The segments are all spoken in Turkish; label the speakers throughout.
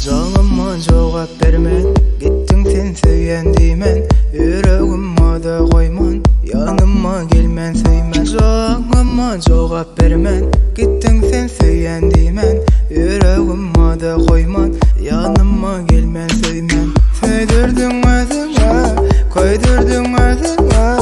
Speaker 1: Canıma cevap vermen, gittin sen söyleyen deymen. Yüreğime de koyman, yanıma gelmen söymen. Canıma cevap vermen, gittin sen söyleyen deymen. Yüreğime de koyman, yanıma gelmen söymen. Söydürdün özüme, koydurdun özüme.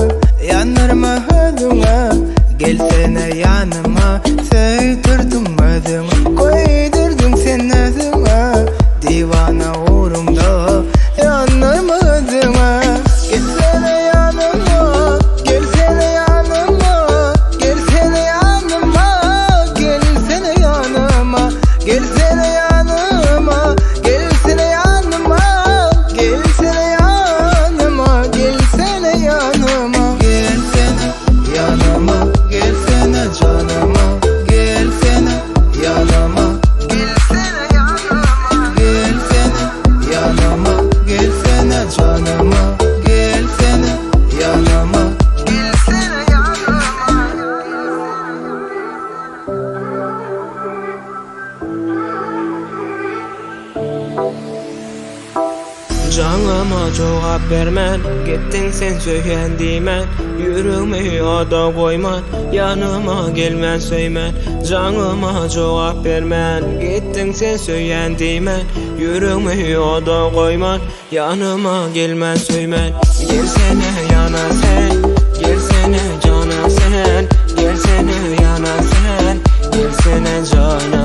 Speaker 1: Yanırma özüme, gelsene yanıma. Söydürdün özüme, koydurdun sen özüme. Divana uğrumda yanırma özüme. Gelsene yanıma, gelsene yanıma. Gelsene yanıma, gelsene yanıma. Gelsene yanıma, gelsene yanıma. Gelsene yanıma, gelsene yanıma. Gelsene yanıma, gelsene canıma. Gelsene yanıma, gelsene yanıma. Gelsene yanıma, gelsene canıma. Gelsene yanıma, gelsene yanıma.
Speaker 2: Canıma cevap vermen, gittin sen söyleyen deymen. Yüreğime yada koyman, yanıma gelmen söymen. Canıma cevap vermen, gittin sen söyleyen deymen. Yüreğime yada koyman, yanıma gelmen söymen. Gelsene yana sen, gelsene cana sen. Gelsene yana sen, gelsene cana.